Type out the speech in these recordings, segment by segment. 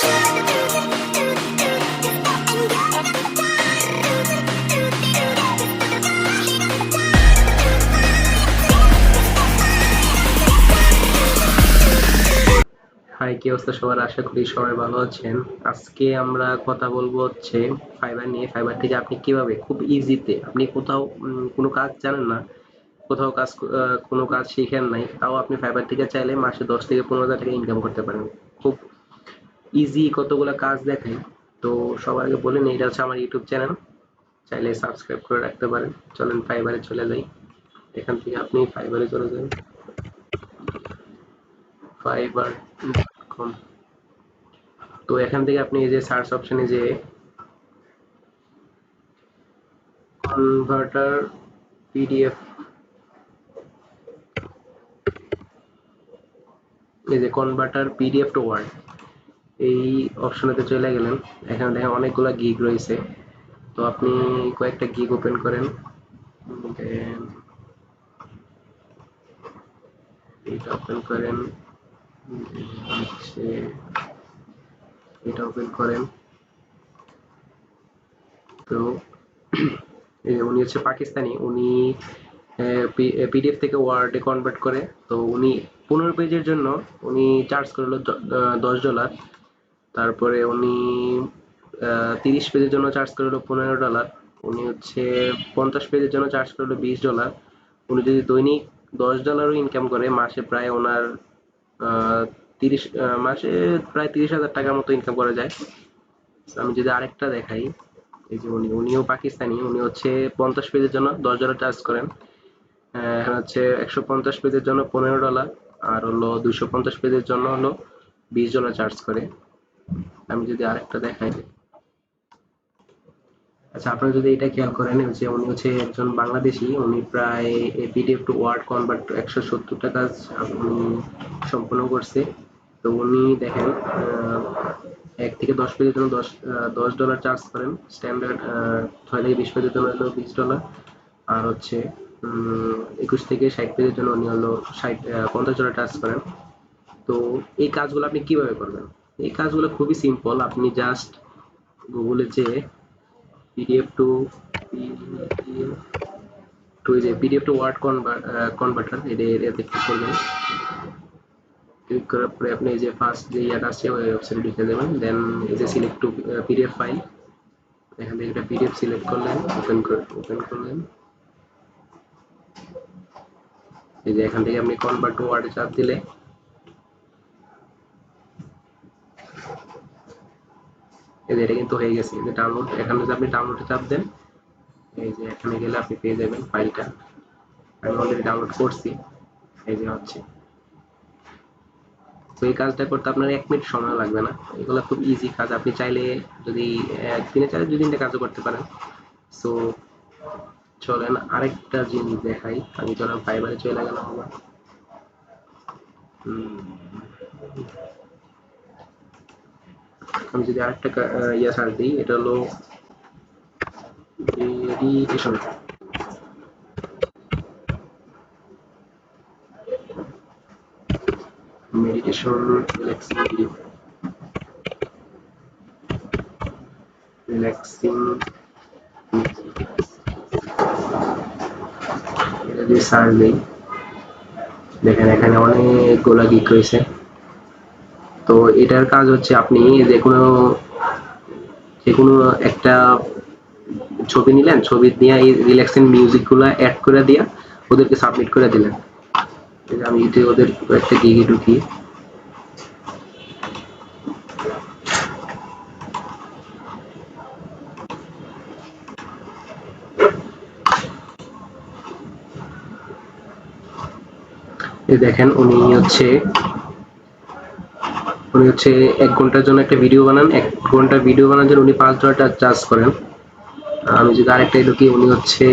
High, কি অবস্থা সবার? আশা করি সবাই ভালো আছেন। আজকে আমরা কথা বলবো হচ্ছে ফাইবার নিয়ে। ফাইবার থেকে আপনি কিভাবে খুব ইজিতে, আপনি কোথাও কোনো কাজ জানেন না, কোথাও কোনো কাজ শিখেন নাই, তাও আপনি ফাইবার থেকে চাইলে মাসে 10 থেকে 15 হাজার টাকা ইনকাম করতে পারেন। খুব ইজি কতগুলো কাজ দেখাই। তো সবার আগে বলেন, এটা হচ্ছে আমার ইউটিউব চ্যানেল, চাইলে সাবস্ক্রাইব করে রাখতে পারেন। চলেন ফাইবারে চলে যাই। এখান থেকে আপনি ফাইবারে চলে যান, fiverr.com। তো এখান থেকে আপনি এই যে সার্চ অপশনে যে কনভার্টার পিডিএফ, এই যে কনভার্টার পিডিএফ টু ওয়ার্ড, এই অপশনেতে চলে গেলেন। এখানে দেখেন অনেকগুলা গিগ রয়েছে। তো আপনি কয়েকটা গিগ ওপেন করেন, দেন এটা ওপেন করেন, হচ্ছে এটা ওপেন করেন। তো এই যে উনি হচ্ছে পাকিস্তানি, উনি পিডিএফ থেকে ওয়ার্ডে কনভার্ট করে। তো উনি 15 পেজের জন্য উনি চার্জ করলো $10। তারপরে উনি 30 পেজের জন্য চার্জ করলো $15। উনি হচ্ছে 50 পেজের জন্য চার্জ করলো $20। উনি যদি দৈনিক $10ও ইনকাম করে, মাসে প্রায় ওনার আহ, মাসে প্রায় 30,000 টাকার মতো ইনকাম করা যায়। আমি যদি আরেকটা দেখাই, এই যে উনিও পাকিস্তানি, উনি হচ্ছে 50 পেজের জন্য $10 চার্জ করেন। এখানে হচ্ছে 150 পেজের জন্য $15, আর হলো 250 পেজের জন্য হলো $20 চার্জ করে। আমি যদি আরেকটা দেখাই, আচ্ছা আপনারা যদি এটা খেয়াল করেন যে উনি হচ্ছে একজন বাংলাদেশি, উনি প্রায় পিডিএফ টু ওয়ার্ড কনভার্ট 170 কাজ উনি সম্পন্ন করছে। তো উনি দেখেন 1 থেকে 10 পেজের জন্য $10 চার্জ করেন স্ট্যান্ডার্ড, 6 থেকে 20 পেজের জন্য হলো $20, আর হচ্ছে 21 থেকে 60 পেজের জন্য উনি হলো 50 ডলার চার্জ করেন। তো এই কাজগুলো আপনি কিভাবে করবেন? এই কাজগুলো খুবই সিম্পল। আপনি জাস্ট গুগলে যেয়ে পিডিএফ টু পিডিএফ টু যে পিডিএফ টু ওয়ার্ড কনভার্টার, এটাতে ক্লিক করবেন। ক্লিক করার পরে আপনি এই যে ফার্স্ট যে ইয়াটা আছে ওই ওয়েবসাইটে ঢুকে যাবেন। দেন এই যে সিলেক্ট টু পিডিএফ ফাইল, এখান থেকে একটা পিডিএফ সিলেক্ট করলেন, ওপেন করলেন। এই যে এখান থেকে আপনি কনভার্ট টু ওয়ার্ডে চাপ দিলে এই যে এটা কিন্তু হয়ে গেছে, এই যে ডাউনলোড। এখানে যদি আপনি ডাউনলোডে চাপ দেন, এই যে এখানে গেলে আপনি পেয়ে যাবেন ফাইলটা। আমি অলরেডি ডাউনলোড করছি, এই যে হচ্ছে। তো এই কাজটা করতে আপনার 1 মিনিট সময় লাগবে না। এগুলো খুব ইজি কাজ, আপনি চাইলে যদি একদিনে চাইলে 2 তিনটে কাজও করতে পারেন। সো চলেন আরেকটা জিনিস দেখাই। আমি চলেন ফাইবারে চলে গেলাম আবার। আমি যদি আরেকটা ইয়ে সার্চ দিই, এটা হলো meditation. Meditation relaxing video, relaxing, এটা যদি সার্চ দিই, দেখেন এখানে অনেকগুলা গিক রয়েছে। তো এটার কাজ হচ্ছে আপনি যে কোনো একটা ছবি নিলেন, ছবি নিয়ে এই রিল্যাক্সিং মিউজিক গুলা অ্যাড করে দিয়া ওদেরকে সাবমিট করে দিলেন। আমি যদি ওদের একটা গিগে ঢুকি, দেখেন উনি হচ্ছে 1 ঘন্টার জন্য একটা ভিডিও বানান। 1 ঘন্টার ভিডিও বানানোর জন্য উনি $5 চার্জ করেন। আমি যদি আরেকটাই ঢুকি, উনি হচ্ছে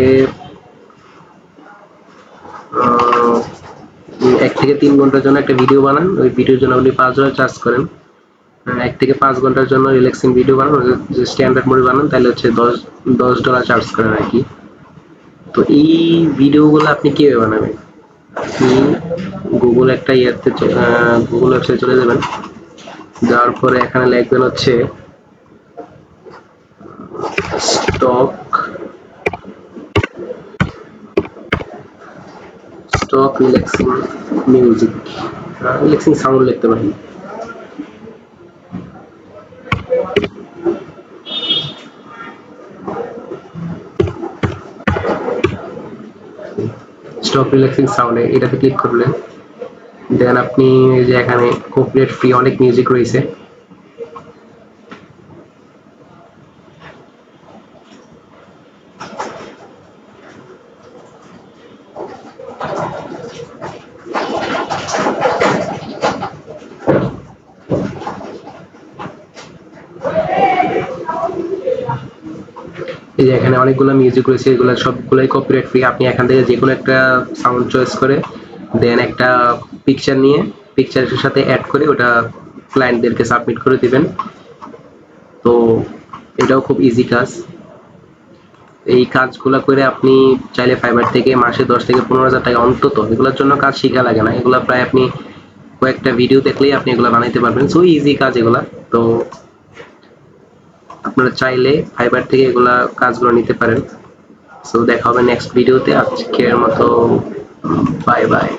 1 থেকে 3 ঘন্টার জন্য একটা ভিডিও বানান, ওই ভিডিওর জন্য উনি $5 চার্জ করেন। 1 থেকে 5 ঘন্টার জন্য রিল্যাক্সিং ভিডিও বানান, স্ট্যান্ডার্ড মোডে বানান, তাহলে হচ্ছে $10 চার্জ করেন আর কি। তো এই ভিডিওগুলো আপনি কিভাবে বানাবেন? আপনি গুগল একটা গুগল ওয়েবসাইটে চলে যাবেন। দেওয়ার পরে এখানে লিখবেন হচ্ছে stock stock relaxing music, relaxing sound লিখতে পারেন। স্টক রিল্যাক্সিং সাউন্ডে এটাতে ক্লিক করলেন, দেন আপনি এই যে এখানে কপিরাইট ফ্রি অনেক মিউজিক রয়েছে, এই যে এখানে অনেকগুলো মিউজিক রয়েছে, এগুলো সবগুলোই কপিরাইট ফ্রি। আপনি এখান থেকে যে কোনো একটা সাউন্ড চয়েস করে দেন একটা পিকচার নিয়ে পিকচারের সাথে অ্যাড করে ওটা ক্লায়েন্টদেরকে সাবমিট করে দিবেন। তো এটাও খুব ইজি কাজ। এই কাজগুলো করে আপনি চাইলে ফাইবার থেকে মাসে 10 থেকে 15,000 টাকা অন্তত, এগুলোর জন্য কাজ শিখা লাগে না, এগুলো প্রায় আপনি কয়েকটা ভিডিও দেখলেই আপনি এগুলো বানাইতে পারবেন। সো ইজি কাজ এগুলা। তো আপনারা চাইলে ফাইবার থেকে এগুলা কাজগুলো নিতে পারেন। সো দেখা হবে নেক্সট ভিডিওতে। আজকের মতো বাই বাই।